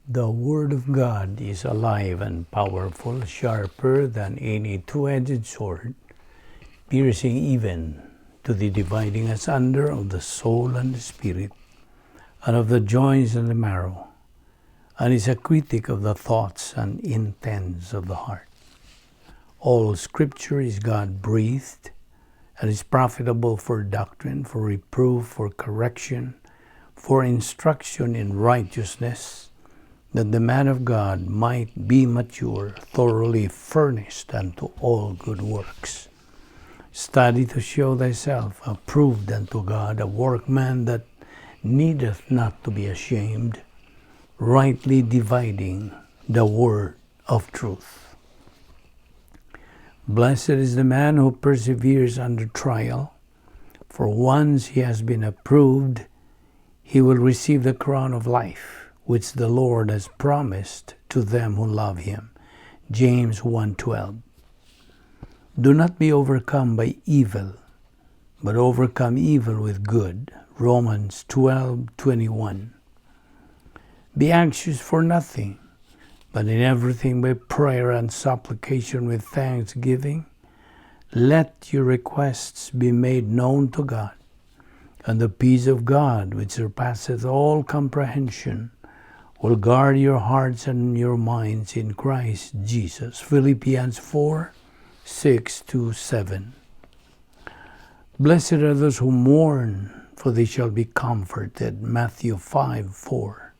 The Word of God is alive and powerful, sharper than any two-edged sword, piercing even to the dividing asunder of the soul and the spirit, and of the joints and the marrow, and is a critic of the thoughts and intents of the heart. All Scripture is God-breathed, and is profitable for doctrine, for reproof, for correction, for instruction in righteousness, that the man of God might be mature, thoroughly furnished unto all good works. Study to show thyself approved unto God, a workman that needeth not to be ashamed, rightly dividing the word of truth. Blessed is the man who perseveres under trial, for once he has been approved, he will receive the crown of life, which the Lord has promised to them who love him. James 1:12. Do not be overcome by evil, but overcome evil with good. Romans 12:21. Be anxious for nothing, but in everything by prayer and supplication with thanksgiving, let your requests be made known to God. And the peace of God, which surpasseth all comprehension, will guard your hearts and your minds in Christ Jesus. Philippians 4:6-7. Blessed are those who mourn, for they shall be comforted. Matthew 5:4.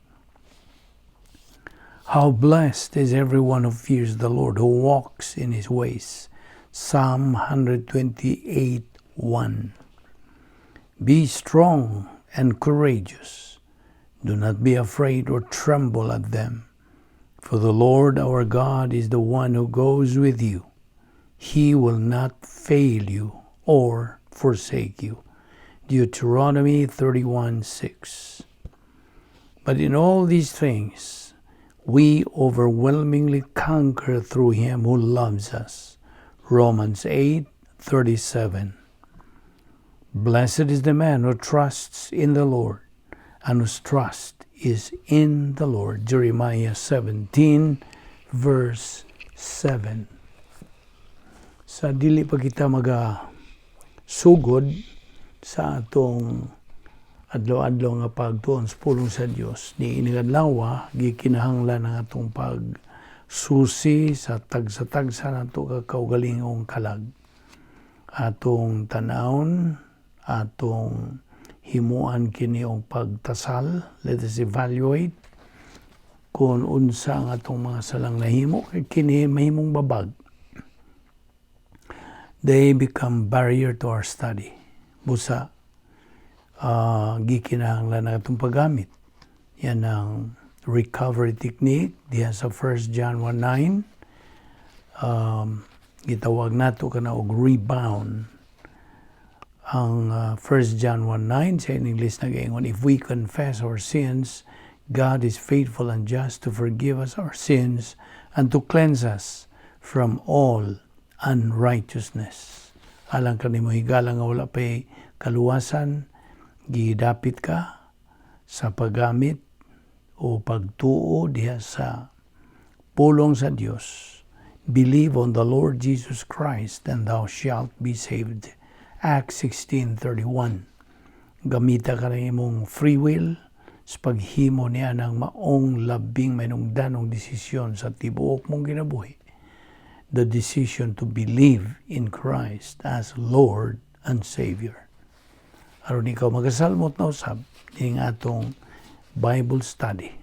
How blessed is everyone who fears the Lord, who walks in his ways. Psalm 128:1. Be strong and courageous. Do not be afraid or tremble at them, for the Lord our God is the one who goes with you. He will not fail you or forsake you. Deuteronomy 31:6. But in all these things, we overwhelmingly conquer through him who loves us. Romans 8:37. Blessed is the man who trusts in the Lord, and whose trust is in the Lord. Jeremiah 17:7. Sa dili pa kita sugod sa atong adlaw-adlaw nga pagtuon sa pulong sa Dios, ni inigadlaw gikinahanglan ang atong pagsusi sa tagsa-tagsa nato ka kaugalingong kalag. Atong tanawon, atong himuan kini og pagtasal. Let us evaluate kung unsa ang atong mga salang nahimo kay kini mahimong babag. They become barrier to our study. Busa gikinahanglan ang atong paggamit. Yan ang recovery technique diha sa 1 John 1:9. Gitawag nato kana og rebound. Ang 1 John 1:9 sa English nag-ingon, if we confess our sins, God is faithful and just to forgive us our sins and to cleanse us from all unrighteousness. Alang kanimo higala nga wala pay kaluwasan, gidapit ka sa paggamit o pagtuo diha sa pulong sa Dios. Believe on the Lord Jesus Christ and thou shalt be saved. Acts 16:31. Gamita ka ng imong free will sa paghimo niya ng maong labing mainungdanong desisyon sa tibuok mong kinabuhi. The decision to believe in Christ as Lord and Savior. Aron ikaw magasalmot na usab ning atong Bible study.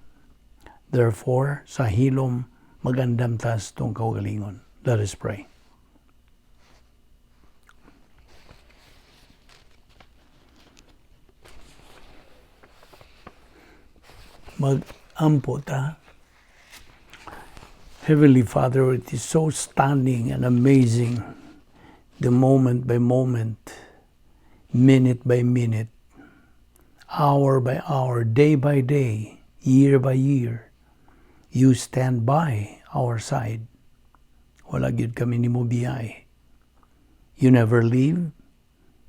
Therefore, sa hilom magandam tas tong kaugalingon. Let us pray. Mag-ampo ta. Heavenly Father, it is so stunning and amazing, the moment by moment, minute by minute, hour by hour, day by day, year by year, you stand by our side. Wala gyud kami nimo biyay. You never leave,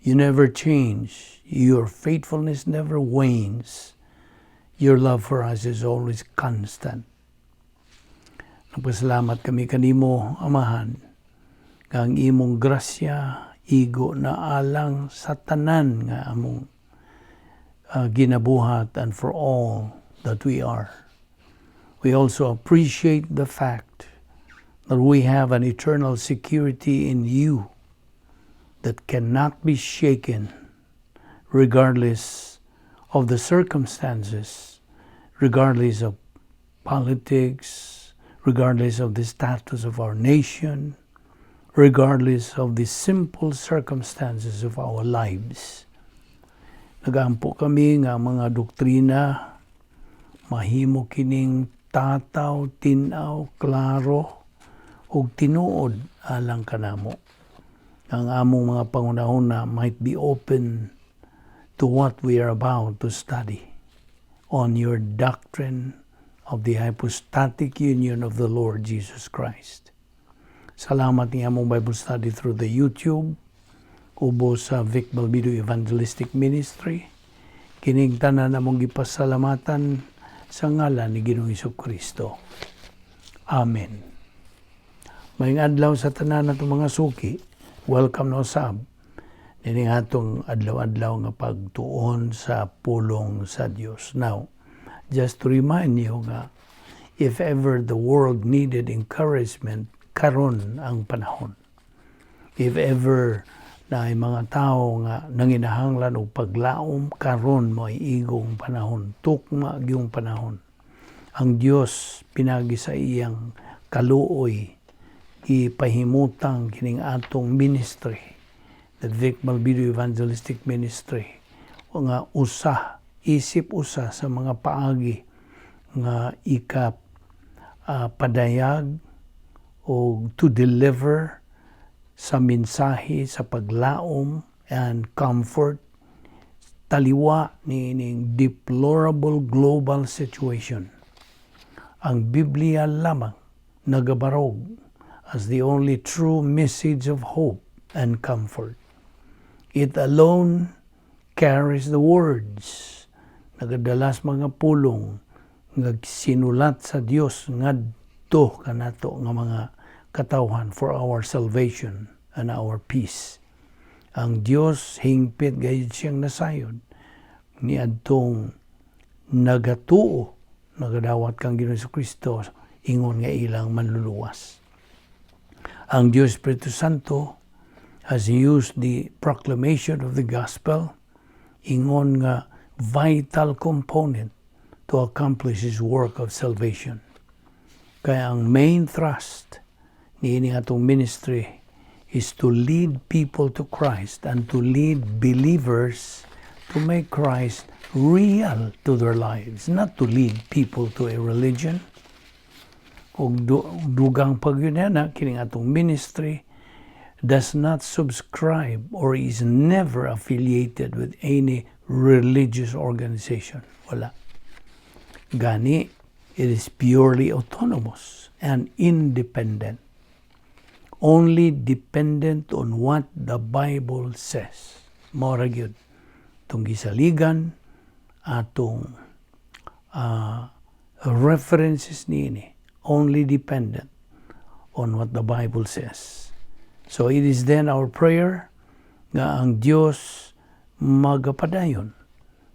you never change, your faithfulness never wanes. Your love for us is always constant. Nagpasalamat kami kanimo, Amahan, kang imong grasya, igo na alang sa tanan nga among ginabuhat and for all that we are. We also appreciate the fact that we have an eternal security in you that cannot be shaken regardless of the circumstances, regardless of politics, regardless of the status of our nation, regardless of the simple circumstances of our lives. Nagaampo kami nga mga doktrina, mahimo kining tataw, tinaw, klaro, ug tinuod alang kanamo. Ang among mga pangunahuna might be open to what we are about to study on your doctrine of the hypostatic union of the Lord Jesus Christ. Salamat ng among Bible study through the YouTube, ubo sa Vic Balbido Evangelistic Ministry. Kining tanan namong gipasalamatan sa ngalan ni Ginoong Jesucristo. Amen. Maayong adlaw sa tanan natong mga suki. Welcome na usab. Nining atong adlaw-adlaw nga pagtuon sa pulong sa Dios. Now, just to remind you nga, if ever the world needed encouragement, karon ang panahon. If ever na ay mga tao nga nanginahanglan og paglaom, karon mo ay igong panahon, tukma gyung panahon. Ang Dios pinagi sa iyang kaluoy ipahimutang kining atong ministry, the Vic Balbido Evangelistic Ministry, o nga isip usa sa mga paagi nga padayag o to deliver sa mensahe sa paglaom and comfort taliwa ning deplorable global situation. Ang Biblia lamang nagabarog as the only true message of hope and comfort. It alone carries the words nagadalas mga pulong nga sinulat sa Dios ngadto kanato nga mga katawhan for our salvation and our peace. Ang Dios hingpit gayud siyang nasayod ni adtong nagatuo nagadawat kang Ginoong Jesucristo ingon nga ilang manluluwas. Ang Dios Espiritu Santo has used the proclamation of the gospel ingon nga vital component to accomplish His work of salvation. Kaya ang main thrust niini atong ministry is to lead people to Christ and to lead believers to make Christ real to their lives, not to lead people to a religion. Og dugang pagyunana kining atong ministry does not subscribe or is never affiliated with any religious organization. Wala. Gani, it is purely autonomous and independent. Only dependent on what the Bible says. Mao ra gyud tong gisaligan atong references niini. Only dependent on what the Bible says. So it is then our prayer nga ang Dios magapadayon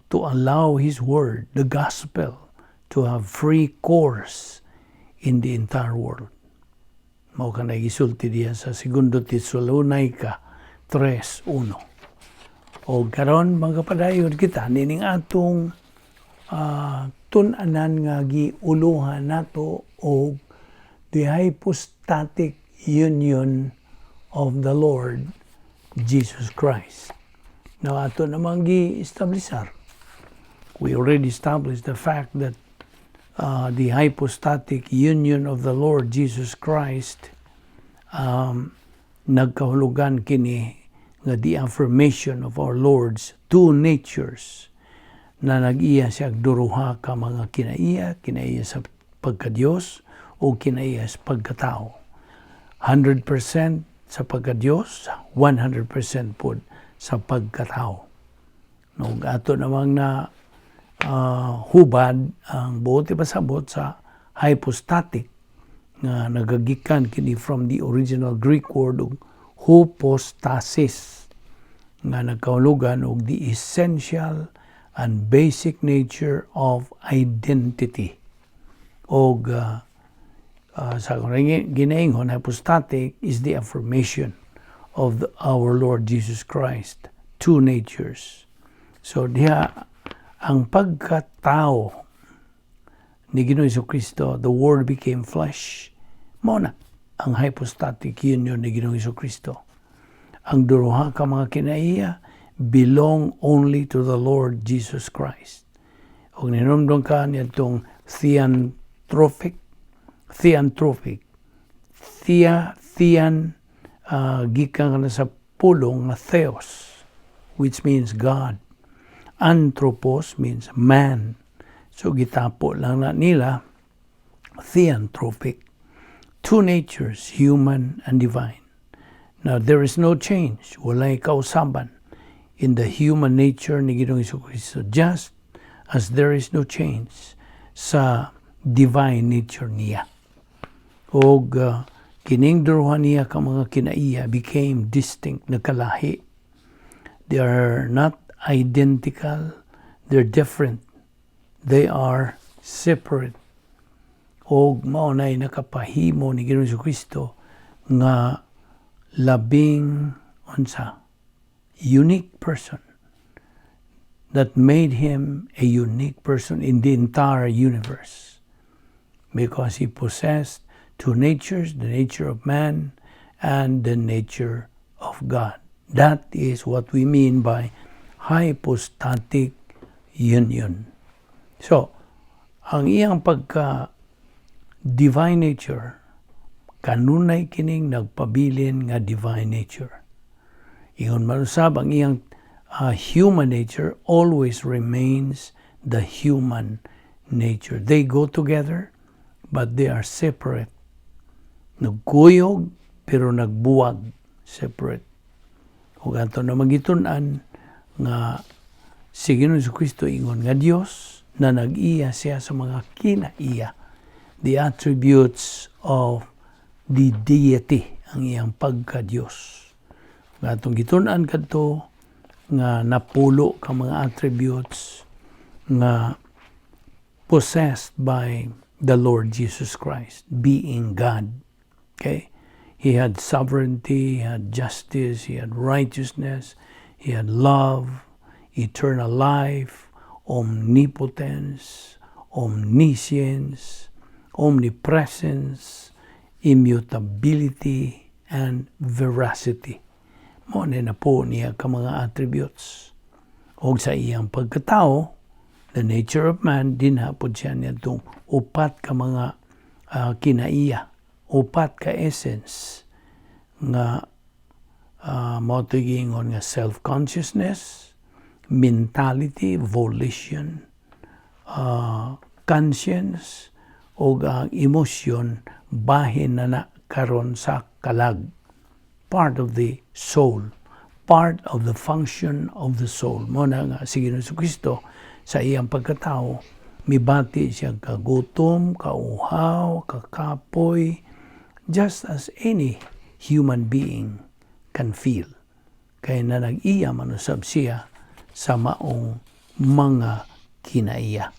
to allow His word, the gospel, to have free course in the entire world. Mao ka na gisulti diya sa 2 Tesalonica 3:1. O karon magapadayon kita nining atong tun-anan nga giuluhan nato og the hypostatic union of the Lord Jesus Christ. Now ato namang gi-establisar. We already established the fact that the hypostatic union of the Lord Jesus Christ nagkahulugan kini nga the affirmation of our Lord's two natures na nag-iya siya duruha ka mga kinaiya sa pagka-Diyos o kinaiya sa pagkatao. 100% sa pagka-Diyos, 100% po sa pagkatao. No, ato namang na hubad ang buot ipasabot sa hypostatic nga nagagikan kini from the original Greek word og hypostasis nga nagkahulugan og the essential and basic nature of identity. Og sa ginaingon, hypostatic is the affirmation of our Lord Jesus Christ, two natures. So diha ang pagkatao ni Ginoong Jesucristo, the Word became flesh. Mao na ang hypostatic union ni Ginoong Jesucristo. Ang duha ka mga kinaiya belong only to the Lord Jesus Christ. Og ninumdum ka nitong gikan ka na sa pulong na theos, which means God. Anthropos means man. So gitapo lang na nila theanthropic. Two natures, human and divine. Now, there is no change. Walay kausaban in the human nature ni Ginoong Jesucristo, just as there is no change sa divine nature niya. Og kining duruhan niya ka mga kinaiya became distinct, nagkalahi. They are not identical, they're different. They are separate. Og maunay nakapahimo ni Ginoong Jesucristo nga labing unique person that made him a unique person in the entire universe, because he possessed two natures, the nature of man and the nature of God. That is what we mean by hypostatic union. So, ang iyang pagka-divine nature, kanunay kining nagpabilin nga divine nature. Ingon manusab ang iyang human nature always remains the human nature. They go together, but they are separate. Nagkuyog, pero nagbuwag, separate. Ug ato na magitun-an nga si Ginoong Jesucristo ingon nga Dios na nag-iya siya sa mga kinaiya, the attributes of the deity, ang iyang pagka-Diyos. Nga itong gitunan kadto nga napulo ka mga attributes nga possessed by the Lord Jesus Christ, being God. Okay? He had sovereignty, he had justice, he had righteousness, he had love, eternal life, omnipotence, omniscience, omnipresence, immutability, and veracity. Muna na po niya ka mga attributes. O sa iyang pagkatao, the nature of man, dinhapod siya niya itong upat ka mga kinaiya, upat ka essence, nga mautugingon nga self-consciousness, mentality, volition, conscience, o ang emosyon, bahin na karon sa kalag. Part of the soul, part of the function of the soul. Muna nga si Ginoong Jesucristo sa iyang pagkatao, mibati siya kagutom, kauhaw, kakapoy, just as any human being can feel. Kaya na nag-iya manusab siya sa maong mga kinaiya.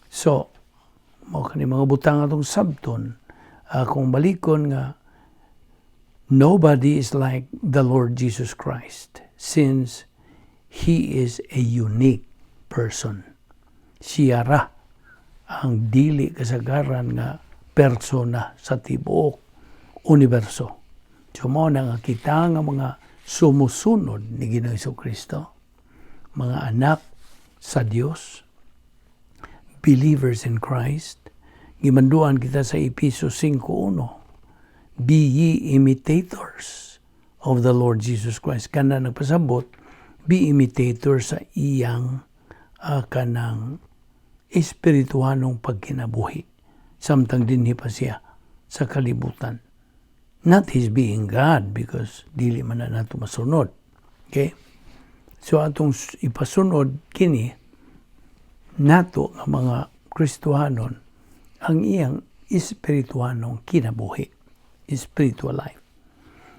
So, mga butang atong sabton, kung balikon nga, nobody is like the Lord Jesus Christ, since He is a unique person. Siya ra ang dili kasagaran nga persona sa tibuok universo. So mo na nga kita nga mga sumusunod ni Ginoong Jesucristo, mga anak sa Dios, believers in Christ. Gimanduan kita sa Efesios 5:1. Be ye imitators of the Lord Jesus Christ. Kana nagpasabot, be imitators sa iyang kanang espirituhanong pagkinabuhi. Samtang dinhi pa siya sa kalibutan. Not his being God, because dili man na nato masunod. Okay? So atong ipasunod kini nato nga mga Kristohanon ang iyang espirituhanong kinabuhi, spiritual life.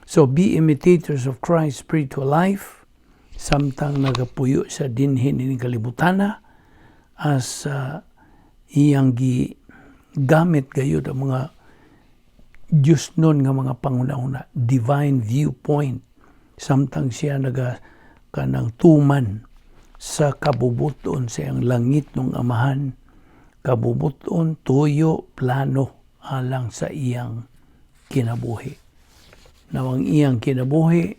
So be imitators of Christ's spiritual life, samtang nagapuyo sa dinhin ni kalibutana as iyang gamit gayud ang mga Diyos nun nga mga panguna-una, divine viewpoint, samtang siya kanang tuman sa kabubuton sa iyang langit ng amahan, kabubuton, tuyo, plano alang sa iyang kinabuhi. Nawang iyang kinabuhi,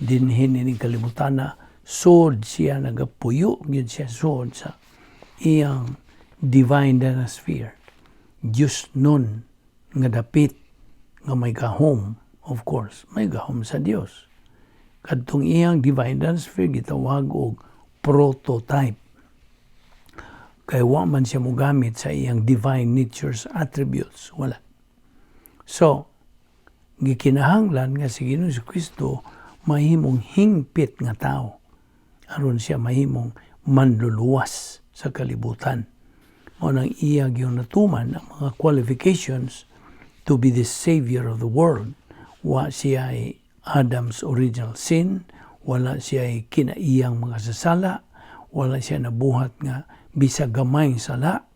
dinhin ni kalibutana, sod siya nagapuyo, yun siya sod sa iyang divine dynasty. Diyos nun nga dapit nga may gahom, of course, may gahom sa Dios. Kadtong iyang divine dynasty gitawag og prototype. Kay wa man siya mogamit sa iyang divine nature's attributes, wala. So, gikinahanglan nga si Ginoong Kristo mahimong hingpit nga tao aron siya mahimong manluluwas sa kalibutan. O nang iya gyud natuman ang mga qualifications to be the Savior of the world. Wa siya ay Adam's original sin, wala siya ay kinaiyang mga sasala, wala siya nabuhat nga bisag gamay sala.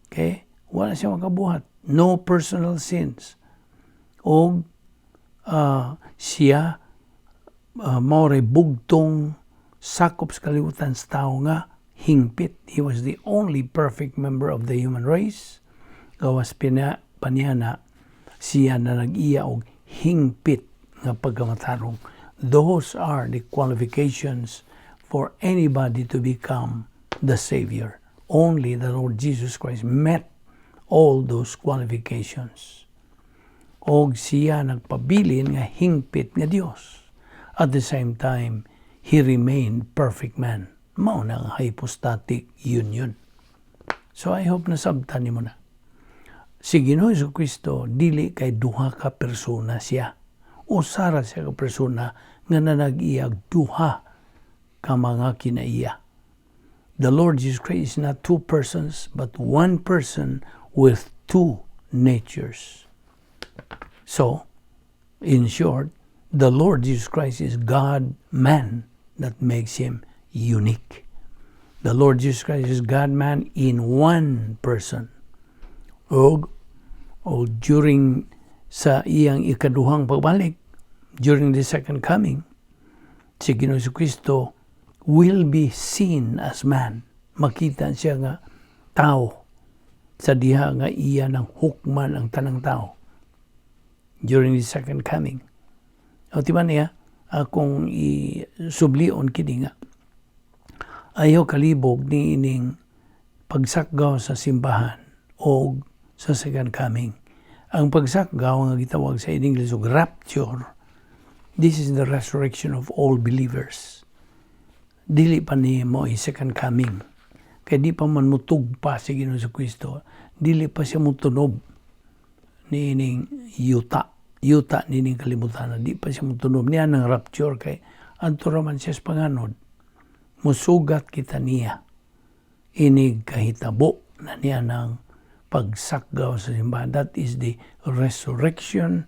Okay? Wala siya makabuhat. No personal sins. O siya maoray bugtong sakop sa kalibutan sa tao nga hingpit. He was the only perfect member of the human race. Gawas panyana siya na nag-iya og hingpit nga pagkamatarong. Those are the qualifications for anybody to become the Savior. Only the Lord Jesus Christ met all those qualifications. Og siya nagpabilin nga hingpit nga Dios. At the same time, He remained perfect man. Mao na ang hypostatic union. So I hope nasabtan nimo na. Si Ginoong Jesucristo dili kay duha ka persona siya. Usara siya ka persona nga nanag-iyag duha ka mga kinaiya. The Lord Jesus Christ is not two persons but one person with two natures. So, in short, the Lord Jesus Christ is God-man that makes Him unique. The Lord Jesus Christ is God-man in one person. O during sa iyang ikaduhang pagbalik, during the second coming, si Ginoong Jesucristo will be seen as man. Makita siya nga tao sa diha nga iya ng hukman ang tanang tao during the second coming. O tiba niya, akong isublion kini nga, ayaw kalibog ni ining pagsakgaw sa simbahan o sa second coming. Ang pagsakgaw nga gitawag sa English og rapture, this is the resurrection of all believers. Dili pa ni mo second coming. Kaya di pa man mutugpa si Ginoong Jesucristo. Dili pa siya mutunob ni ining yuta ni ining kalibutan. Di pa siya mutunob niya ng rapture kay adto raman siya sa panganod. Musugat kita niya. Inig kahitabo na niya ng pagsakgaw sa simbahan. That is the resurrection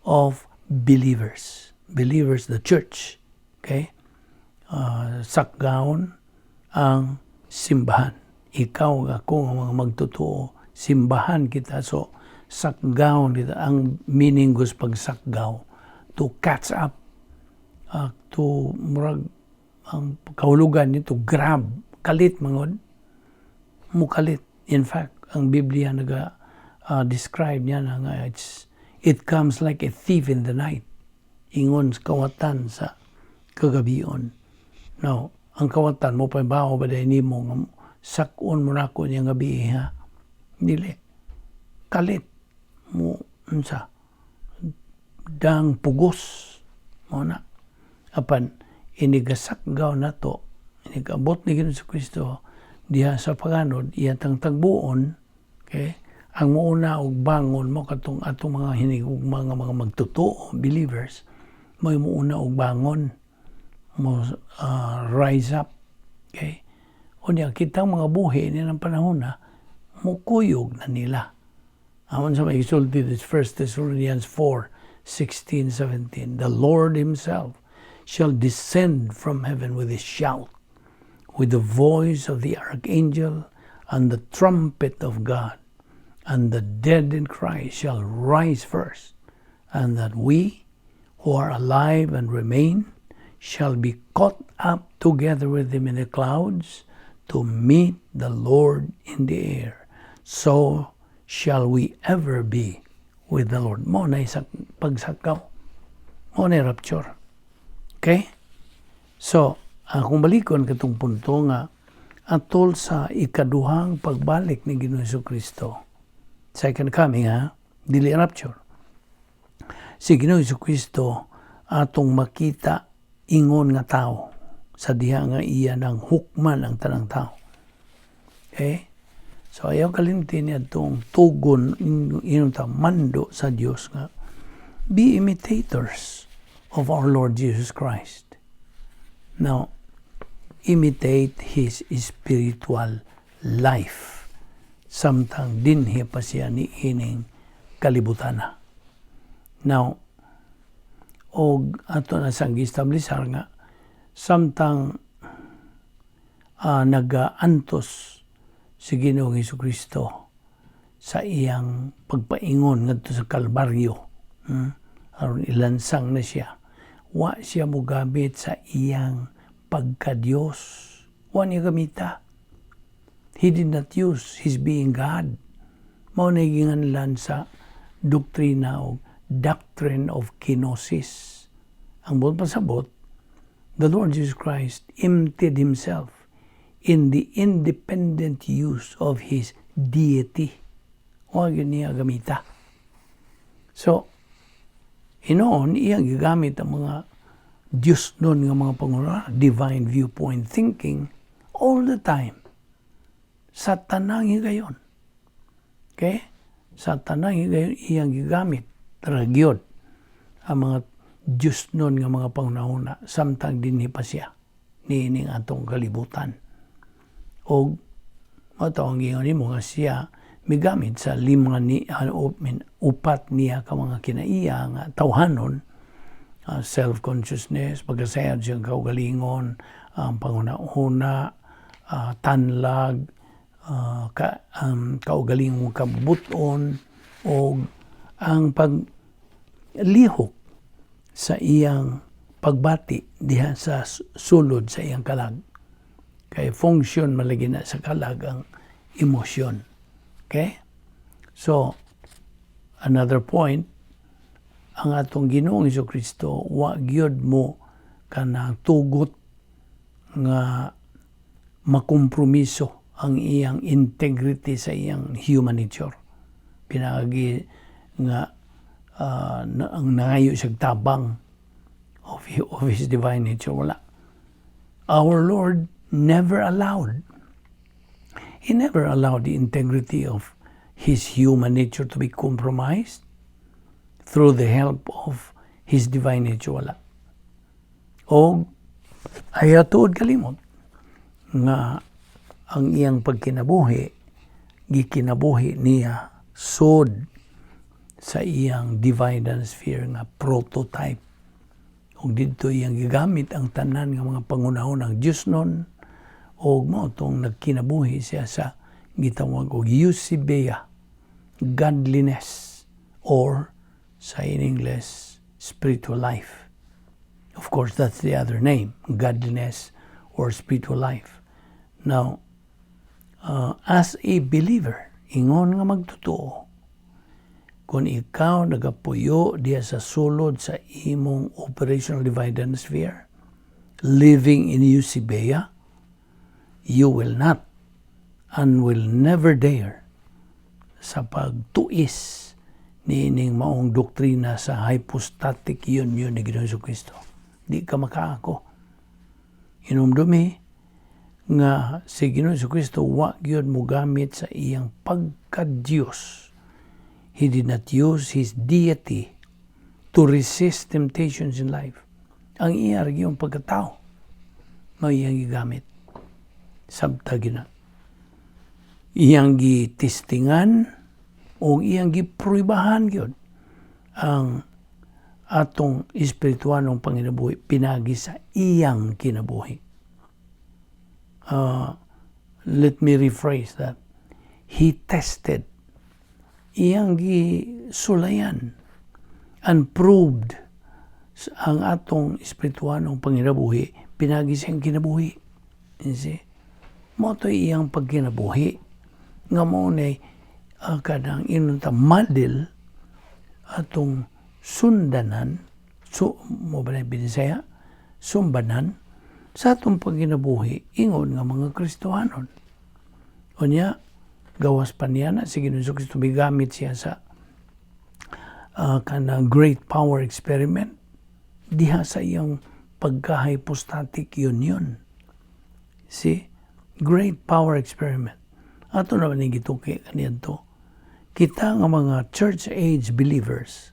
of believers. Believers, the church. Okay? Sakgawon ang simbahan. Ikaw, ako, ang mga magtotoo, simbahan kita. So, sakgawon kita. Ang meaning gusto pagsakgaw. To catch up. To murag, ang kahulugan nito, grab. Kalit, mangod. Mukalit. In fact, ang Biblia describe niya na nga, it comes like a thief in the night. Ingon kawatan sa kagabion. Now, ang kawatan mo pa bao ba dahil ni mo sakon mo na ko niyang gabi ha? Dili. Kalit mo unsa dang pugos mo na. Apan inigasakgaw na to, inigabot ni Ginoong Jesucristo diha sa paganod, iyatang tagbuon, okay? Ang muuna og bangon mo katong atong mga hinigugma nga mga magtotoo, believers, may muuna og bangon mo rise up, okay? O niya, kitang mga buhi nilang panahon na mukuyog na nila. Aman sa may isulti, this 1 Thessalonians 4:16-17, the Lord Himself shall descend from heaven with a shout, with the voice of the archangel and the trumpet of God, and the dead in Christ shall rise first, and that we who are alive and remain shall be caught up together with Him in the clouds to meet the Lord in the air. So shall we ever be with the Lord. Mo na pagsakaw. Mo na rapture. Okay? So, kung balikon katong punto nga, atol sa ikaduhang pagbalik ni Ginoong Jesucristo, second coming dili rapture. Si Ginoong Jesucristo atong makita ingon nga tao sa diha nga iya ng hukman ang tanang tao. Okay? So ayaw kalimtin niya itong tugon inyong mando sa Diyos nga, be imitators of our Lord Jesus Christ. Now, imitate His spiritual life. Samtang dinhi pa siya ni ining kalibutan na. Now, og ato na sang establishar nga, samtang nagaantos si Ginoong Jesucristo sa iyang pagpaingon ngadto sa Kalbaryo, aron ilansang na siya, wa siya mogamit sa iyang pagka-Dios, wa niya gamita. He did not use His being God. Mao na ginganlan sa doktrina o doctrine of kenosis. Ang buong pasabot, the Lord Jesus Christ emptied Himself in the independent use of His deity. O yun niya gamita. So, inoon, iyang gigamit ang mga Diyos nun ng mga panguna, divine viewpoint thinking, all the time. Sa tanang higayon. Okay? Sa tanang higayon, iyang gigamit. Ragyod. Ang mga Diyos nun ng mga panguna, samtang din pa siya. Niining atong kalibutan. O matawang gingon mo nga siya migamit sa upat niya ka mga kinaiya nga tawhanon, self-consciousness, pagkasayad siyang kaugalingon, panguna-una, tanlag, kaugalingon kabuton, o ang paglihok sa iyang pagbati diha sa sulod sa iyang kalag. Kay function malagi na sa kalag ang emosyon. Okay? So, another point, ang atong Ginoong Jesucristo, wa gyud mo kanang tugot nga makompromiso ang iyang integrity sa iyang human nature. Pinagi nga ang nangayo siyang tabang of His divine nature. Wala. Our Lord never allowed the integrity of His human nature to be compromised through the help of His divine nature. Wala. O ayaw tuod kalimot nga ang iyang pagkinabuhi, gikinabuhi niya sod sa iyang divine sphere nga prototype. O dito iyang gigamit ang tanan nga mga pangunahon ng Diyos nun, o mo itong nagkinabuhi siya sa gitawag o eusebia, godliness, or sa in English, spiritual life. Of course, that's the other name, godliness or spiritual life. Now, as a believer, ingon nga magtotoo, kung ikaw nagapuyo diya sa sulod sa imong operational divine sphere, living in eusebia, you will not and will never dare sa pagtuis niining maong doktrina sa hypostatic union ni Ginoong Jesucristo. Di ka makaako. Inumdumi nga si Ginoong Jesucristo wa gyud mo gamit sa iyang pagka-Diyos. He did not use His deity to resist temptations in life. Ang iyang pagkatao, may iyang gigamit. sabta gina. Iyang gitistingan o iyang gipruibahan gyud ang atong espirituanong panginabuhi pinagi sa iyang kinabuhi. Let me rephrase that. He tested. Iyang gisulayan and proved ang atong espirituanong panginabuhi pinagi sa iyang kinabuhi. You see? Mo'to iyang pagkinabuhi nga mo na kanang inunta model atong sundanan mo ba na Bisaya sumbanan sa atong pagkinabuhi ingon nga mga Kristohanon. Unya gawas pa niya na si Ginoong Jesucristo bigamit siya sa kanang great power experiment diha sa iyang pagka-hypostatic union. See? Great power experiment. Ato naman yung gituki kaniadto. Kita nga mga church age believers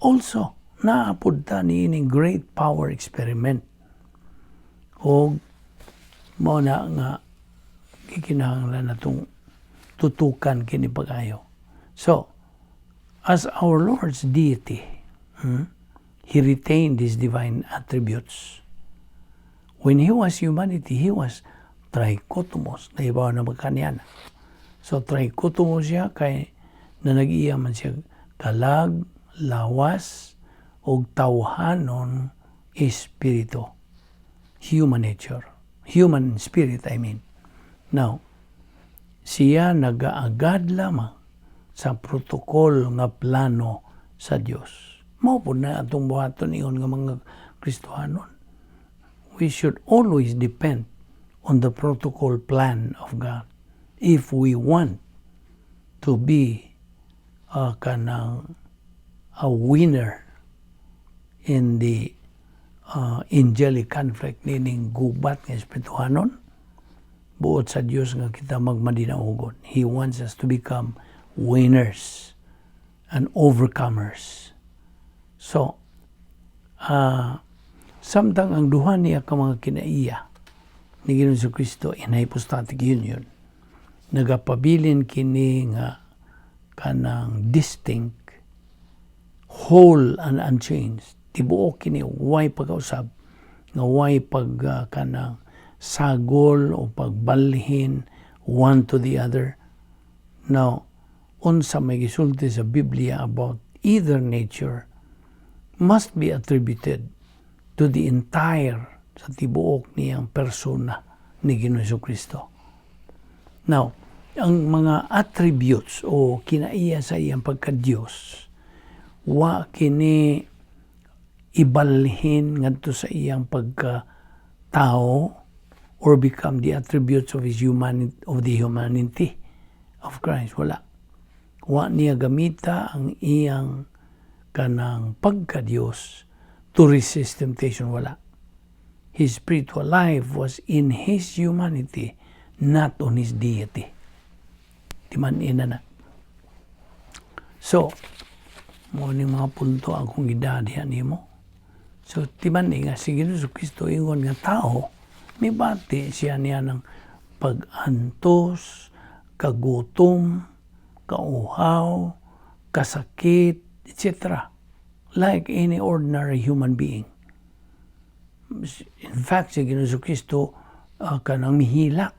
also naapod ta niining great power experiment. O mo na nga kikinahanglan natong tutukan kini pag-ayo. So, as our Lord's deity, He retained His divine attributes. When He was humanity, He was trichotomos. Naibaw na magkanyan. So, trichotomos siya kay na nag-iyaman siya kalag, lawas, o tawhanon espiritu. Human nature. Human spirit, I mean. Now, siya nag-aagad lamang sa protokol nga plano sa Dios. Mao po na atong buhaton iyon nga mga Kristohanon. We should always depend on the protocol plan of God if we want to be a winner in the angelic conflict nining gubat nga espirituhanon buot sa Dios nga kita magmadinaogon. He wants us to become winners and overcomers. So, samtang ang duha niya ka mga kinaiya ni Ginoong Jesucristo in hypostatic union, nagapabilin kini nga kanang distinct, whole and unchanged. Tibuok kini way pag-usab, nga way kanang sagol o pagbalhin one to the other. Now, unsa may gisulti sa Biblia about either nature must be attributed to the entire sa tibuok niyang persona ni Ginoong Jesucristo. Now, ang mga attributes o kinaiya sa iyang pagka-Diyos, wa kini ibalhin ngadto sa iyang pagka-tao or become the attributes of his humanity, of the humanity of Christ. Wala. Wa niya gamita ang iyang kanang pagka-Diyos to resist temptation. Wala. His spiritual life was in his humanity, not on his deity. Timan-ina na. So, mo ni mga punto akong gidadihan nimo. So, timan nga si Ginoong Jesucristo ingon nga tao, may bati siya niya ng pag-antos, kagutom, kauhaw, kasakit, etc. Like any ordinary human being. In fact, si Ginoong Jesucristo kanang mihilak.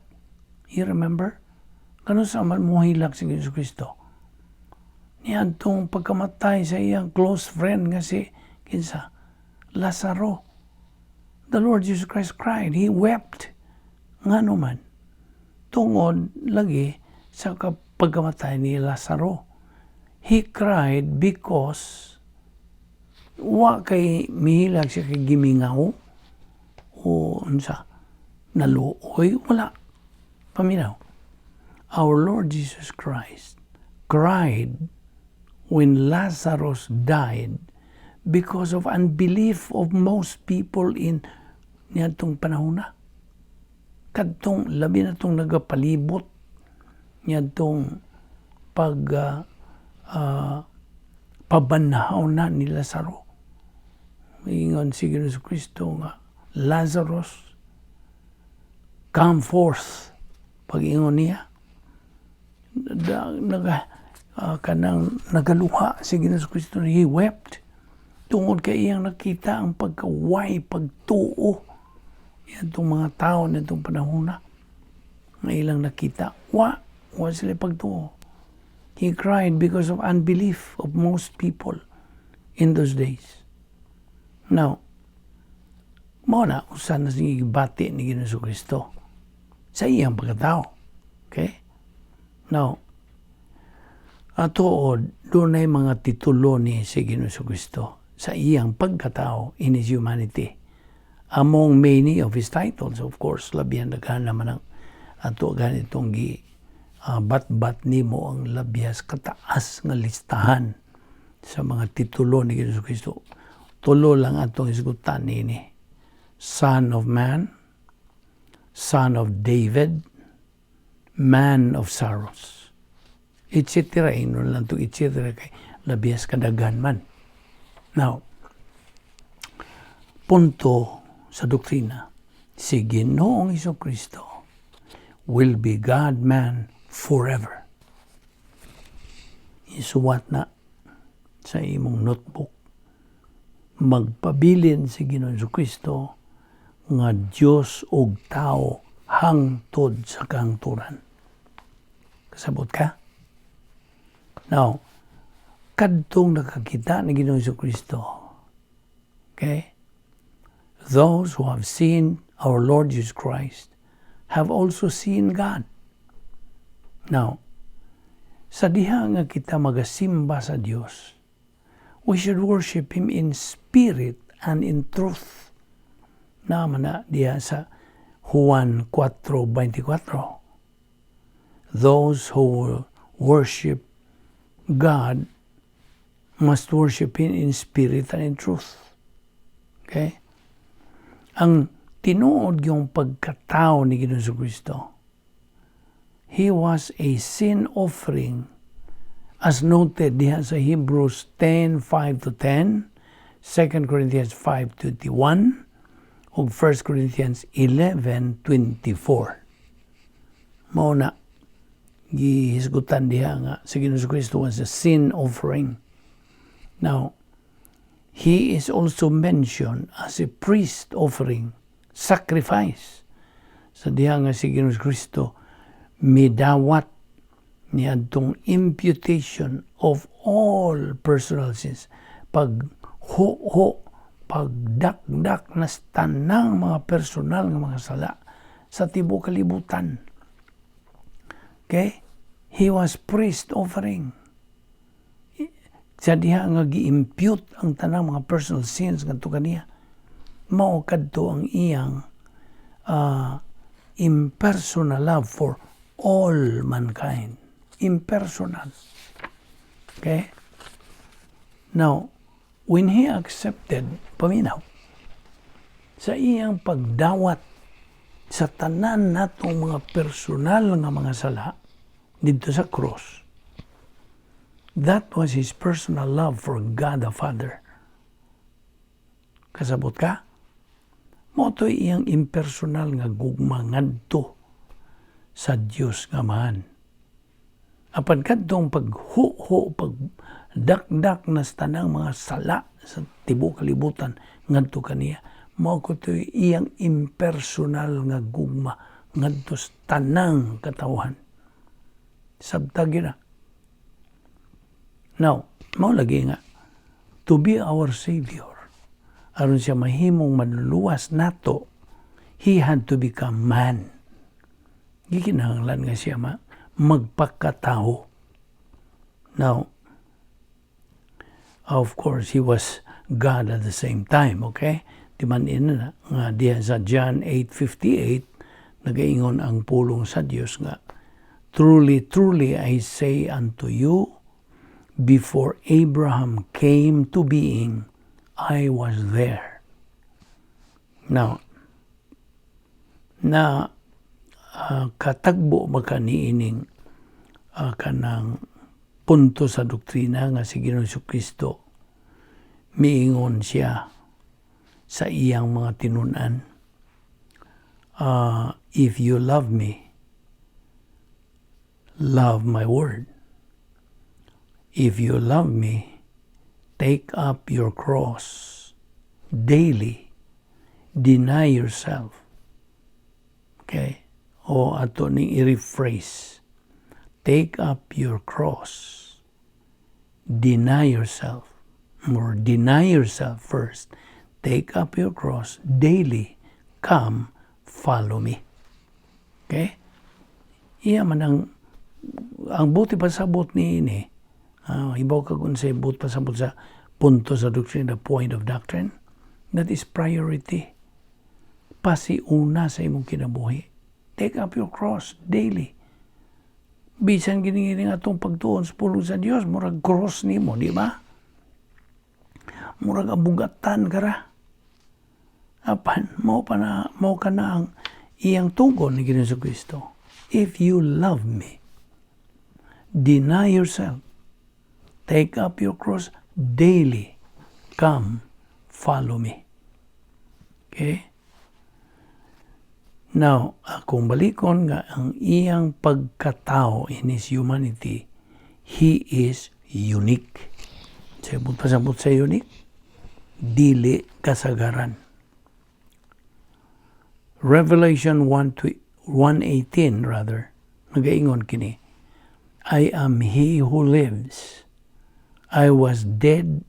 You remember? Kano sa man mohilak si Ginoong Jesucristo? Niyan tong pagkamatay sa iyang close friend nga si kinsa Lazaro. The Lord Jesus Christ cried. He wept. Nga naman. Tungod lagi sa pagkamatay ni Lazaro. He cried because wa kay mihilag siya kay gimingaw o unsa naluoy, wala. Paminaw. Our Lord Jesus Christ cried when Lazarus died because of unbelief of most people in niyadtong panahon na. Kadtong labi na tong nagapalibot niyadtong pabanhaw na ni Lazaro. Ingon si Jesucristo nga Lazarus, come forth. Pag-ingon niya, nagaluha si Ginoong Kristo. He wept. Tungod kay iyang nakita ang pagkaway, pagtuo. Yan itong mga tao na itong panahon na. Nga ilang nakita. Wa sila pagtuo. He cried because of unbelief of most people in those days. Now, muna kung saan na bati ni Ginoong Kristo sa iyang pagkatao. Okay? Now, doon ay mga titulo ni si Ginoong Kristo sa iyang pagkatao in His humanity. Among many of His titles, of course, labihan daghan naman ang ato ganitong bat-bat nimo ang labias kataas nga listahan sa mga titulo ni Ginoong Kristo. Tulo lang atong isgutan nini. Son of Man, Son of David, Man of Sorrows. Etc. Inon lang ito, etc. kay labias kadagan man. Now, punto sa doktrina, si Ginoong Jesucristo will be God-man forever. Isuwat na sa imong notebook. Magpabilin si Ginoong Jesucristo nga Diyos og tao hangtod sa kahangturan. Kasabot ka? Now, kadtong nakakita ni Ginoong Jesucristo, okay? Those who have seen our Lord Jesus Christ have also seen God. Now, sa diha nga kita magasimba sa Dios, we should worship Him in spirit and in truth. Naman na diha sa Juan 4:24. Those who worship God must worship Him in spirit and in truth. Okay? Ang tinuod yung pagkatao ni Ginoong Jesucristo, He was a sin offering as noted diha sa Hebrews 10:5-10, 2 Corinthians 5:21, ug 1 Corinthians 11:24. Mao na gihisgutan diha nga si Ginoong Jesucristo was a sin offering. Now, He is also mentioned as a priest offering, sacrifice. Sa diha nga si Ginoong Jesucristo midawat niya itong imputation of all personal sins. Pagdakdak na tanang mga personal nga mga sala sa tibuok kalibutan. Okay? He was priest offering. Sa diha nga gi-impute ang tanang mga personal sins ngadto kaniya. Mao kadto ang iyang impersonal love for all mankind. Impersonal. Okay? Now, when He accepted, paminaw, sa iyang pagdawat sa tanan natong mga personal nga mga sala dito sa cross, that was His personal love for God the Father. Kasabot ka? Moto'y iyang impersonal nga gugma ngadto sa Dios nga Amahan. Apan kadtong pagdakdak na sa tanang mga sala sa tibuok kalibutan ngadto kaniya, mao ko to'y iyang impersonal nga gugma ngadto sa tanang katawhan. Sabtag yun na. Now, mao lagi nga, to be our Savior, aron siya mahimong manluluwas nato, He had to become man. Gikinahanglan nga siya magpakatao. Now, of course, He was God at the same time, okay? Timanin na nga diya sa John 8:58, nagaingon ang pulong sa Dios nga, truly, truly, I say unto you, before Abraham came to being, I was there. Now, katagbo makaniining kanang punto sa doktrina nga si Ginoong Jesucristo, miingon siya sa iyang mga tinunan. If you love me, love my word. If you love me, take up your cross daily. Deny yourself. Okay? O ato ning i-rephrase. Take up your cross. Deny yourself. Or deny yourself first. Take up your cross daily. Come, follow me. Okay? Iya man ang buti pasabot ni ini. Ibaw ka kung sa buti pasabot sa punto sa doctrine, the point of doctrine. That is priority. Pasiuna sa imong kinabuhi. Take up your cross daily. Bisan giningining atong pagtuon sa pulong sa Dios, murag cross nimo, di ba? Murag abugatan kara. Apan mao ka na ang iyang tugon ni Ginoong Kristo. If you love me, deny yourself. Take up your cross daily. Come, follow me. Okay? Now, kung balikon nga ang iyang pagkatao in his humanity, he is unique. Sabot pasabot sa unique, dili kasagaran. Revelation 1:18 rather, nagaingon kini, I am he who lives. I was dead,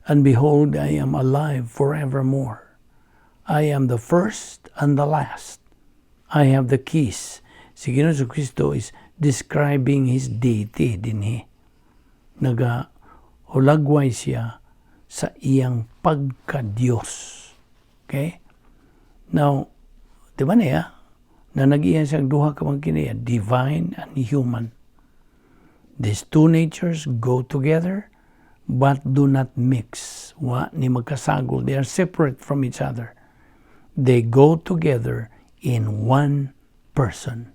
and behold, I am alive forevermore. I am the first and the last. I have the keys. Si Ginoong Kristo is describing his deity dinhi. Hulagway siya sa iyang pagka-Diyos. Okay? Now, di ba niya? Na nag-iyan siyang duha ka magkiniya, divine and human. These two natures go together, but do not mix. Wa ni magkasagol. They are separate from each other. They go together in one person.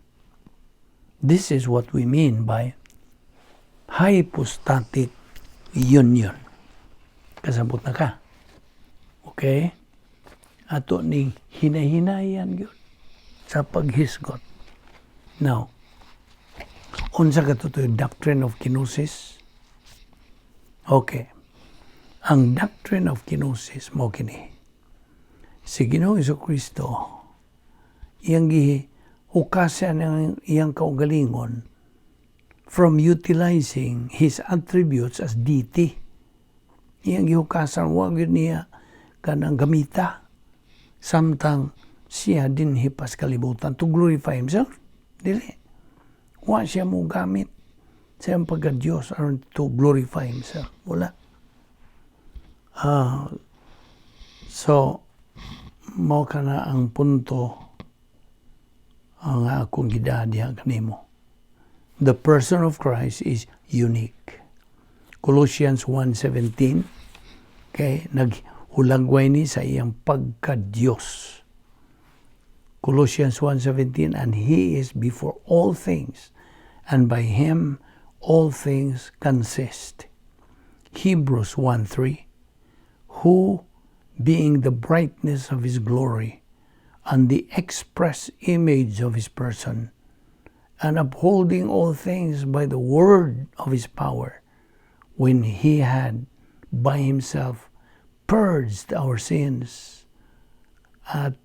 This is what we mean by hypostatic union. Kasabot na ka. Okay? Ato ning hinahinayan yun sa paghisgot. Now, unsa ka to yung doctrine of kenosis? Okay. Ang doctrine of kenosis mo kini. Si Ginoong Kristo iyang gihukasan ng iyang kaugalingon from utilizing his attributes as deity. Iyang gihukasan, wag yun niya kanang gamita. Samtang siya din hipas kalibutan to glorify himself. Dili. Wa siya mo gamit sa iyang pagka-Diyos or to glorify himself. Wala. So, mao ka na ang punto ang akong gidadiha kanimo. The person of Christ is unique. Colossians 1:17, okay, naghulagway ni sa iyang pagka-Diyos. Colossians 1:17, and he is before all things, and by him all things consist. Hebrews 1:3, who, being the brightness of his glory, and the express image of his person, and upholding all things by the word of his power, when he had by himself purged our sins, at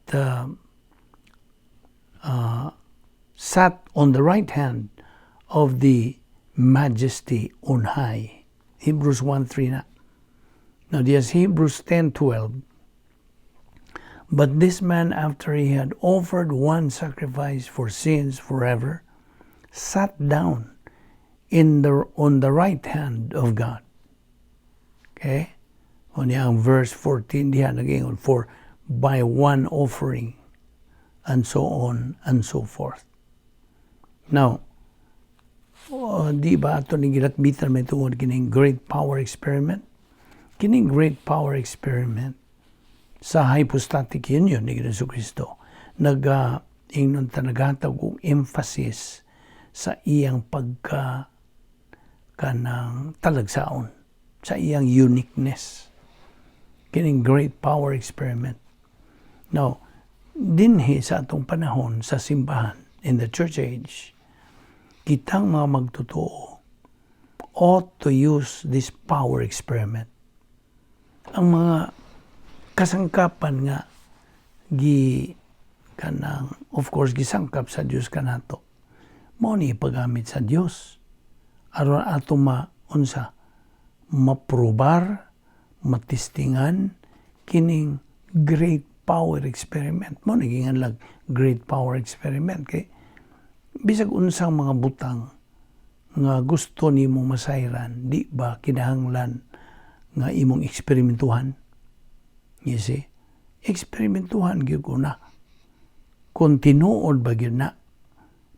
sat on the right hand of the majesty on high. Hebrews 1:3 na. Now there's Hebrews 10:12. But this man, after he had offered one sacrifice for sins forever, sat down on the right hand of God. Okay? On yung verse 14 diyan naging for by one offering, and so on and so forth. Now, di ba ito ni gilatbitan may tungod kining great power experiment? Kining great power experiment sa hypostatic union ni Ginoong Kristo ingnon ta naghatag og emphasis sa iyang kanang talagsaon, sa iyang uniqueness. Kining great power experiment. Now, dinhi sa atong panahon sa simbahan in the church age, kitang mga magtotoo ought to use this power experiment. Ang mga kasangkapan nga of course gisangkap sa Dios kanato, mao ni ipagamit sa Dios aron ato maprobar, matistingan kining great power experiment. Mao naging lang great power experiment kay bisag unsang mga butang nga gusto nimong masayran, di ba kinahanglan nga imong eksperimentuhan? You see? Eksperimentuhan gyud ko na. Kung tinuod ba gyud na,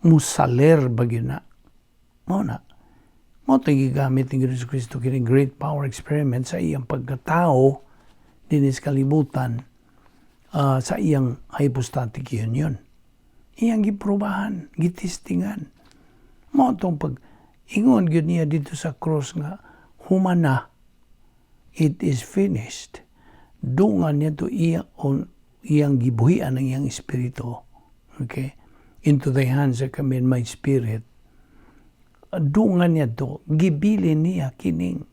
musaler ba gyud na, mao na. Mao gigamit ni Jesus Kristo kini great power experiment sa iyang pagkatao dinis kalibutan, sa iyang hypostatic union. Iyang giprobahan, gitistingan. Mao tong ingon gyud niya dito sa cross nga humana, it is finished. Dungan niya to iyang gibuhian ang iyang espiritu. Okay? Into thy hands I commend my spirit. Dungan niya to, gibilin niya kining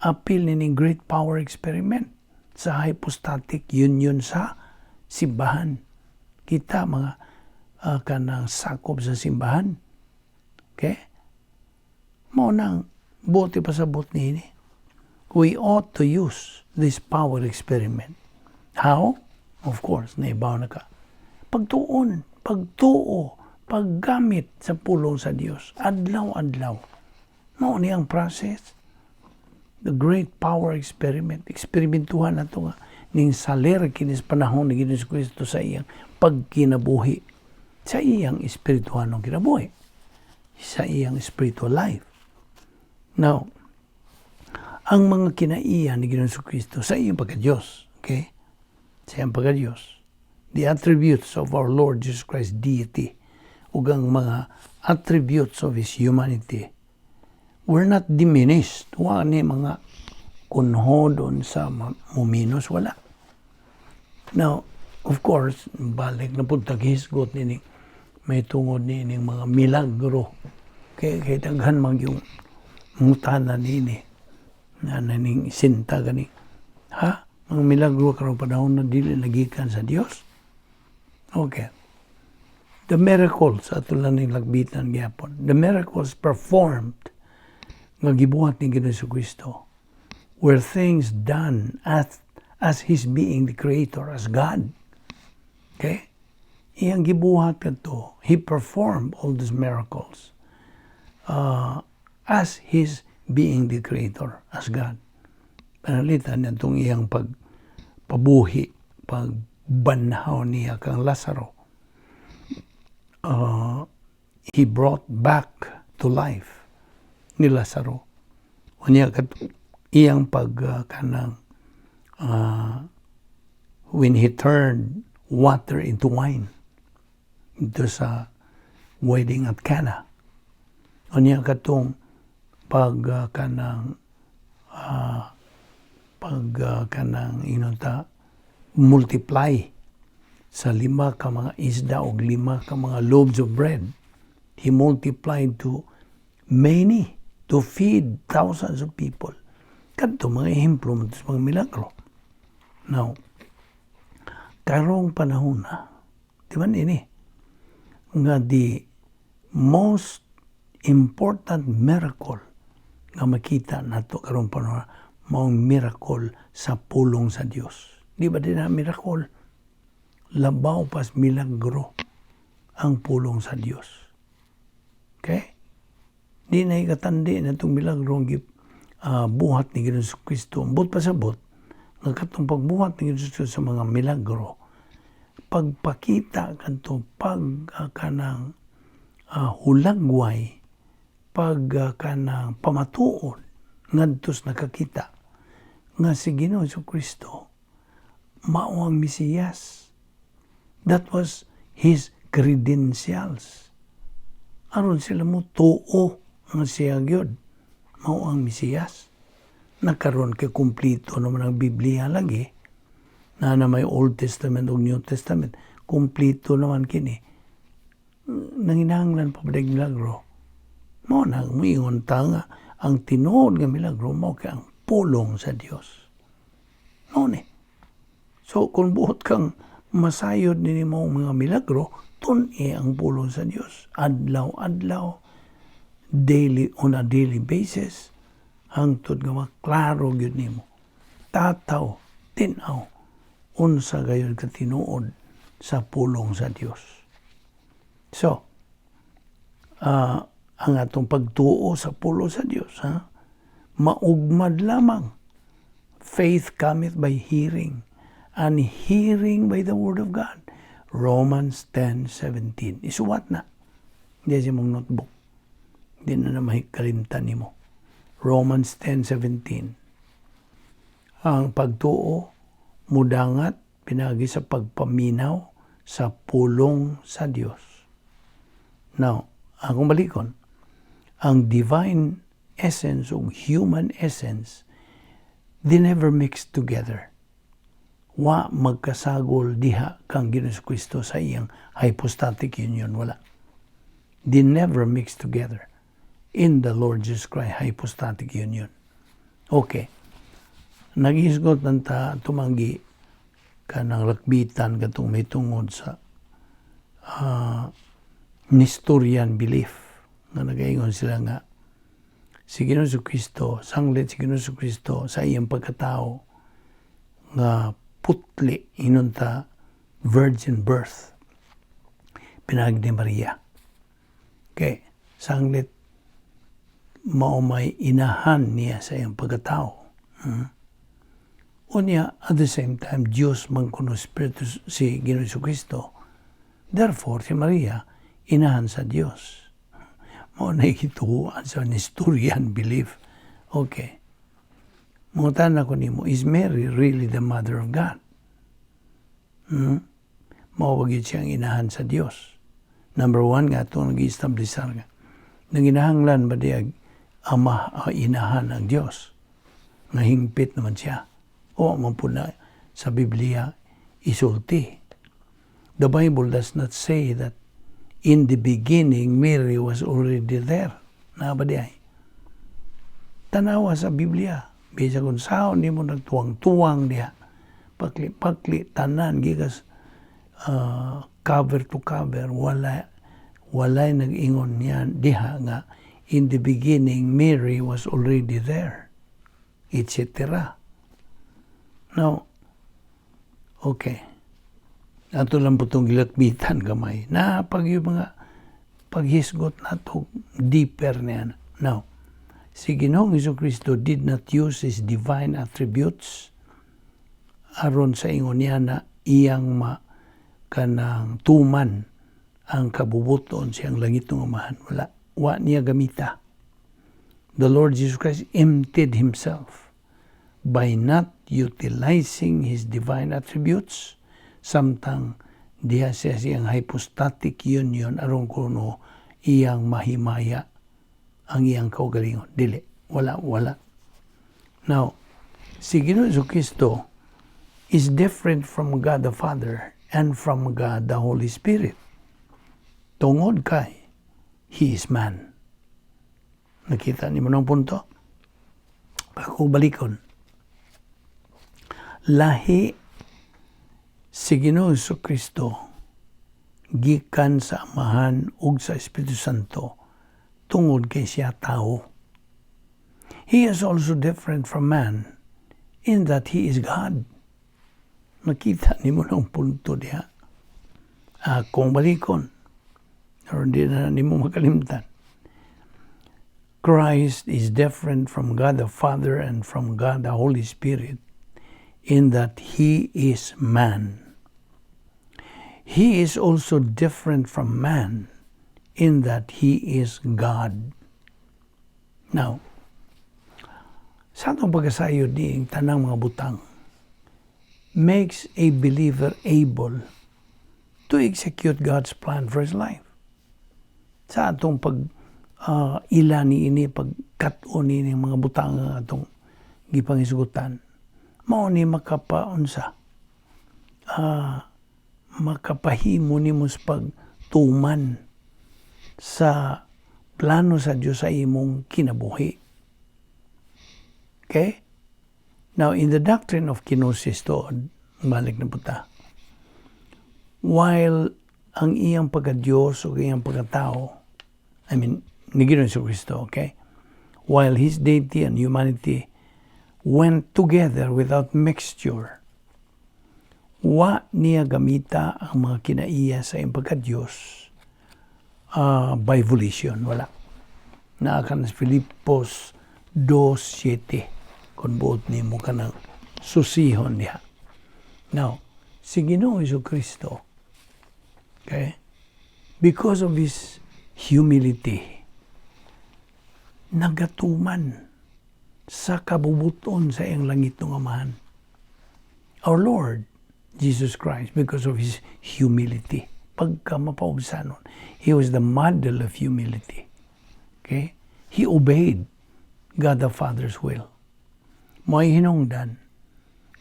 appeal ni great power experiment sa hypostatic union sa simbahan. Kita mga kanang sakop sa simbahan. Okay? Mao nang buti pa sa bot ni we ought to use this power experiment. How? Of course, naibaw na ka. Pagtuon, pagtuo, paggamit sa pulong sa Dios. Adlaw-adlaw. Mao ni ang process. The great power experiment. Eksperimentuhan na ito nga. Ning saler kinis panahon ni Ginoong Kristo sa iyang pagkinabuhi. Sa iyang espirituhanong kinabuhi. Sa iyang spiritual life. Now, ang mga kinaiya ni Ginoong Kristo sa iyang pagka-Diyos, okay? Sa iyang pagka-Diyos, the attributes of our Lord Jesus Christ deity, ug ang mga attributes of His humanity, were not diminished. Wa ni mga kunhodon sa muminos, wala. Now, of course, balik na po taghisgot ni may tungod ni mga milagro. Kaya daghan mag yung mutana nini na naning sinta gani. Ha? Mga milagro karong panahon na dili nagikan sa Dios. Okay. The miracles ato lang ning lagbitan gyapon. The miracles performed nga gibuhat ni Ginoong Kristo were things done as His being the Creator, as God. Okay? Iyang gibuhat kadto. He performed all these miracles as His being the Creator, as God. Panalitan niya itong iyang pagpabuhi, pagbanhaw niya kang Lazaro. He brought back to life ni Lazaro. Unya iyang when he turned water into wine ito sa wedding at Cana. Unya katong multiply sa 5 ka mga isda o 5 ka mga loaves of bread. He multiplied to many to feed thousands of people. Kadto mga ehemplo mo sa mga milagro. Now, karong panahon na, di ba ini, nga the most important miracle nga makita nato karong panahon maong miracle sa pulong sa Dios. Di ba din na miracle? Labaw pas milagro ang pulong sa Dios. Okay? Di na ikatandi na itong milagro buhat ni Ginoong Kristo. Ambot pa sa bot, nagkatong pagbuhat ni Ginoong Kristo sa mga milagro, pagpakita kanto kanang hulagway, kanang pamatuon ngadtos nakakita nga si Ginoong Kristo mao ang Mesiyas. That was His credentials. Aron sila mo tuo nga siya gyud mao ang Mesiyas. Nakaroon kay kumplito naman ang Biblia lagi na may Old Testament o New Testament, kumplito naman kini. Nanginahanglan pa ba milagro? Mo na muingon ta nga ang tinuod nga milagro mo kay ang pulong sa Dios. Mo ni. So kung buot kang masayod nini mo mga milagro, tun-i ang pulong sa Dios. Adlaw-adlaw, daily on a daily basis, hangtod nga maklaro gyud nimo. Tataw, tinaw, unsa gayud ka tinuod sa pulong sa Dios. So, ang atong pagtuo sa pulong sa Dios, maugmad lamang. Faith cometh by hearing, and hearing by the word of God. Romans 10:17. Isuwat na. Hindi siya mong notebook. Hindi na mahikalimtan ni mo. Romans 10:17. Ang pagtuo, mudangat, pinagi sa pagpaminaw sa pulong sa Dios. Now, akong balikon, ang divine essence o human essence, they never mix together. Wa magkasagol diha kang Ginoong Kristo sa iyang hypostatic union. Wala. They never mix together in the Lord Jesus Christ hypostatic union. Okay. Nag-isgot ng tumanggi ka ng lakbitan katong may tungod sa Nestorian belief nga nagaingon sila nga si Ginoong Kristo, sanglit si Ginoong Kristo sa iyang pagkatao nga putli inunta virgin birth pinag ni Maria. Okay, sanglit mao may inahan niya sa iyang pagkatao. Unya, at the same time, Diyos man kuno Espiritu si Ginoong Kristo. Therefore, si Maria, inahan sa Diyos. Mao na ikituhuan sa Nestorian belief. Okay. Mungutan ako nimo, is Mary really the mother of God? Mawagid siyang inahan sa Diyos. Number one nga, itong nag-i-establishar nga. Nanginahanglan ba diya inahan ang Diyos? Nahingpit naman siya. O man po na sa Biblia, isulti. The Bible does not say that in the beginning, Mary was already there. Na ba diya? Tanawa sa Biblia. Bisa kung saan, di mo nagtuwang-tuwang diya. Pakli, tanan, gigas cover to cover. Walay nag-ingon niyan diha nga, in the beginning, Mary was already there. Etc. Now, okay. Ato lang po itong gilakbitan gamay. Na pag yung mga paghisgot na ito, deeper niya. Now, si Ginoong Jesucristo did not use His divine attributes aron sa ingon niya na iyang kanang tuman ang kabubuton siyang langit ng amahan. Wala. Wa niya gamita. The Lord Jesus Christ emptied Himself by not utilizing His divine attributes, samtang diha siya siyang hypostatic union aron kuno iyang mahimaya ang iyang kaugalingon. Dili. Wala. Now, si Ginoong Jesucristo is different from God the Father and from God the Holy Spirit. Tungod kay He is man. Nakita niyo ng punto? Ako balikon. Lahi si Ginoong Jesucristo gikan sa Amahan ug sa Espiritu Santo tungod kay siya tao. He is also different from man in that He is God. Nakita ni mo ng punto diha. Kung balikon, or hindi na ni mo makalimtan. Christ is different from God the Father and from God the Holy Spirit in that He is man. He is also different from man in that He is God. Now, sa atong pagkasayo diing tanang mga butang makes a believer able to execute God's plan for his life. Sa atong ilani ini, pagkat-on ini mga butang atong gipangisgutan, mao ni makapaunsa, makapahimo nimo sa pagtuman sa plano sa Dios sa imong kinabuhi. Okay? Now, in the doctrine of kenosis to, balik na puta. While ang iyang pagka-Diyos o iyang pagkatao, ni Ginoong Jesucristo, okay? While His deity and humanity went together without mixture, wa niya gamita ang mga kinaiya sa iyang pagka-Diyos by volition, wala. Naakan sa Filipos 2:7, kung buot ni mo ka ng susihon niya. Now, si Ginoong Jesucristo, okay, because of His humility, nagatuman sa kabubuton sa iyang langit ng Amahan. Our Lord Jesus Christ, because of His humility, pagka mapaubsanon, He was the model of humility. Okay? He obeyed God the Father's will. May hinungdan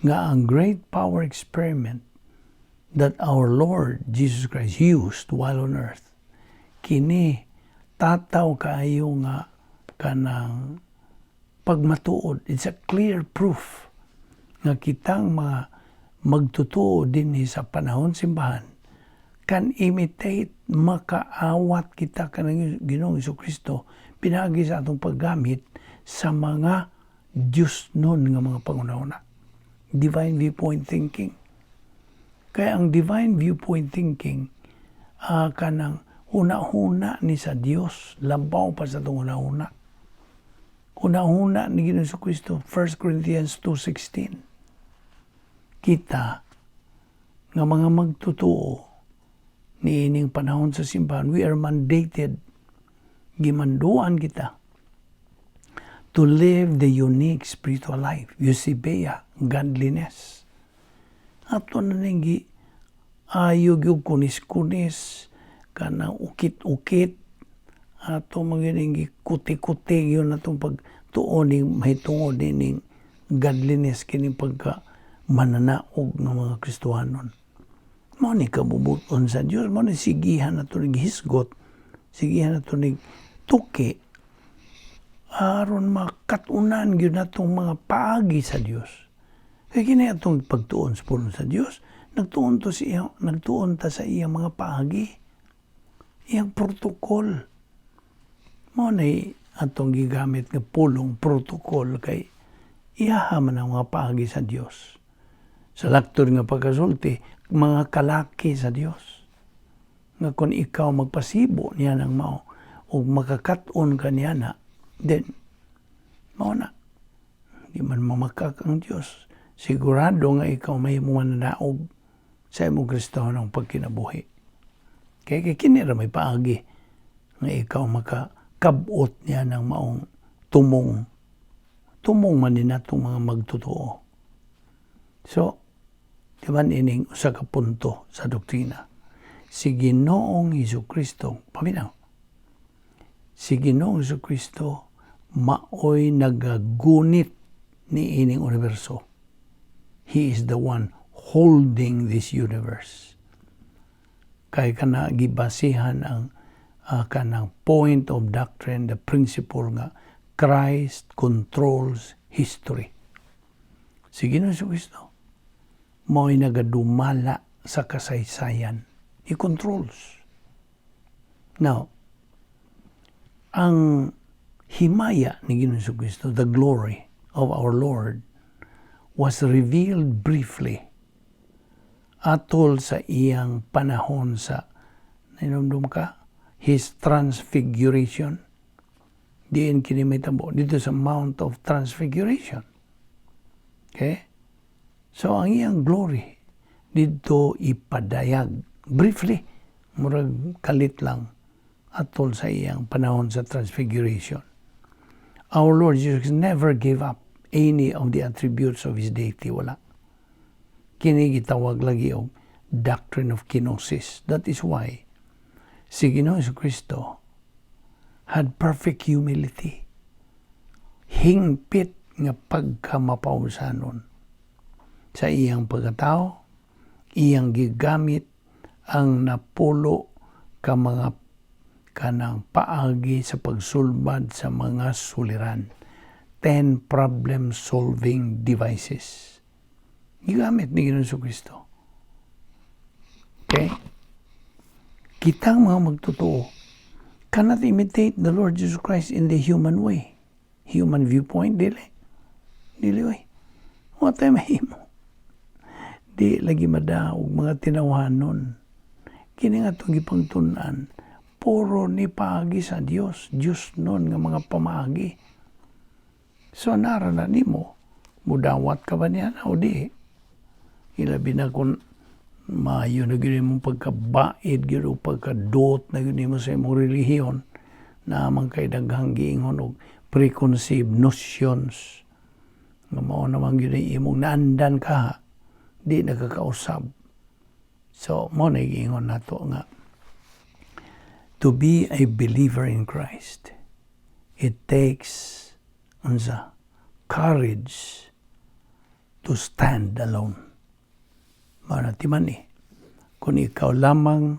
nga ang great power experiment that our Lord Jesus Christ used while on earth, kini tataw kaayo nga kanang pagmatuod. It's a clear proof nga kitang mga magtutuo din sa panahon simbahan can imitate, makaawat kita kanang Ginoong Jesucristo pinagi sa atong paggamit sa mga Diyos nun nga mga pangunahuna. Divine viewpoint thinking. Kaya ang divine viewpoint thinking kanang huna-huna ni sa Dios, labaw pa sa itong huna-huna. Huna-huna ni Ginoong Jesucristo, 1 Corinthians 2:16. Kita nga mga magtutuo ni ining panahon sa simbahan, we are mandated, gimanduan kita to live the unique spiritual life, eusebia, godliness. Ato na nang ayog yung kunis-kunis, kanang ukit-ukit, ato magaling kuti-kuti yun atong pagtuon ni mahitungod ni godliness kini pagka mananaog ng mga Kristohanon. Mao ni kabubuton sa Dios, mao ni sigihan nato ning hisgot, sigihan nato ning tuki aron makatunan gyud natong mga paagi sa Dios. Kaya kini atong pagtuon sa puno sa Dios, nagtuon ta sa iyang mga paagi, iyang protokol. Mao ni atong gigamit nga pulong protokol kay iyaha man ang mga paagi sa Dios. Sa laktor nga pagkasulti, mga kalaki sa Dios. Nga kung ikaw magpasibo niya ng mao o makakaton ka niya na, then, mao na. Di man mamakak ang Dios. Sigurado nga ikaw may mananaog sa imong Kristohon ang pagkinabuhi. Kaya kinira may paagi nga ikaw makakabot niya ng maong tumong man din natong mga magtotoo. So, di ba ining usa ka punto sa doktrina? Si Ginoong Jesucristo, paminaw, si Ginoong Jesucristo maoy nagagunit ni ining universo. He is the one holding this universe. Kaya kana gibasihan ang kanang point of doctrine, the principle nga Christ controls history. Si Ginoong Jesucristo mao'y nagadumala sa kasaysayan. He controls. Now, ang himaya ni Ginoong Jesucristo, the glory of our Lord, was revealed briefly atol sa iyang panahon sa, nainumdum ka, His transfiguration. Diin kinimitabo dito sa Mount of Transfiguration. Okay? So, ang iyang glory dito ipadayag briefly, murag kalit lang atol sa iyang panahon sa Transfiguration. Our Lord Jesus never gave up any of the attributes of His deity. Wala. Kini gitawag lagi og doctrine of kenosis. That is why si Ginoong Jesucristo had perfect humility. Hingpit nga pagkamapausanon sa iyang pagkatao, iyang gigamit ang napulo ka mga kanang paagi sa pagsulbad sa mga suliran. 10 problem-solving devices. Gigamit ni Ginoong Jesucristo. Okay? Kitang mga magtotoo cannot imitate the Lord Jesus Christ in the human way. Human viewpoint, dili. Dili, oy. What tayo mahimo? Di lagi madaog mga tinawanon. Kini nga itong ipangtunan, puro ni paagi sa Dios. Diyos nun nga mga pamaagi. So, narana ni mo, mudawat ka ba niya o di? Ilabi na kung maayo na gano'n mong pagkabait, gano'n pagkadot na gano'n mo sa imong relihiyon, na amang kay daghang giingon og preconceived notions. Nga mao naman gano'n imong naandan ka, di nakakausab. So, mo na giingon nato nga, to be a believer in Christ, it takes courage to stand alone. Manatiman kung ikaw lamang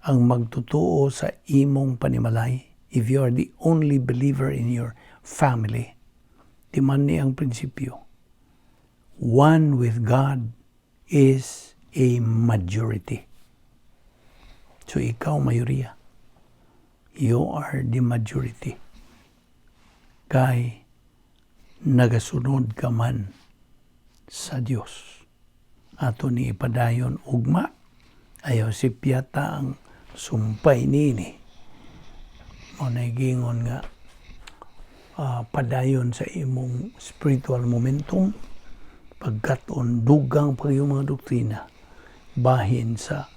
ang magtutuo sa imong panimalay, if you are the only believer in your family, timan ni ang prinsipyo. One with God is a majority. So ikaw, mayoriya. You are the majority. Kay nagasunod ka man sa Dios. Ato ni ipadayon ugma, ayaw si piyata ang sumpay nini. O naigingon nga, padayon sa imong spiritual momentum, pagkaton dugang pa yung mga doktrina, bahin sa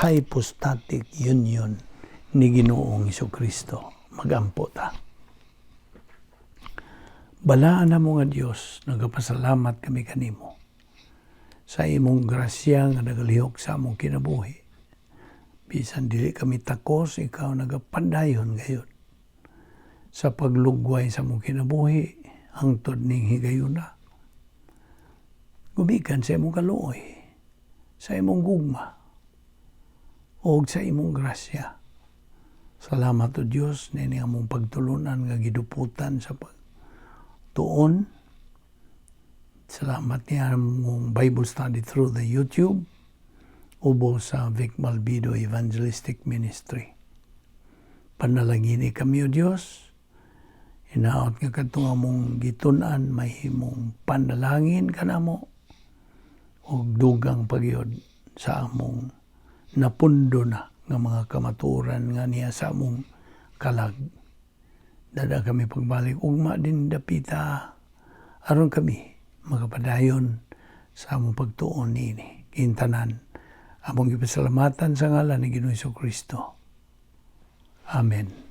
hypostatic union ni Ginoong Jesucristo. Magampo ta. Balaan na mo nga Diyos, nagapasalamat kami kanimo sa imong grasya nga nagalihok sa among kinabuhi. Bisan dili kami takos, ikaw nagapadayon gayon sa paglugway sa among kinabuhi, hangtod ning higayuna. Gumikan sa imong kaluoy, sa imong gugma, o sa imong grasya. Salamat o Diyos, nini among pagtulunan nga giduputan sa tuon. Salamat niya mong Bible study through the YouTube ubo sa Vic Balbido Evangelistic Ministry. Panalangini kami o Diyos. Hinaot nga katong among gitunan, may himong panalangin ka na mo o dugang pagyod sa among napundo na nga mga kamaturan nga niya sa among kalag. Dada kami pagbalik, ugma din dapita, aron kami magapadayon sa among pagtuon nini. Kintanan, among ipasalamatan sa ngalan ni Ginoong Jesucristo. Amen.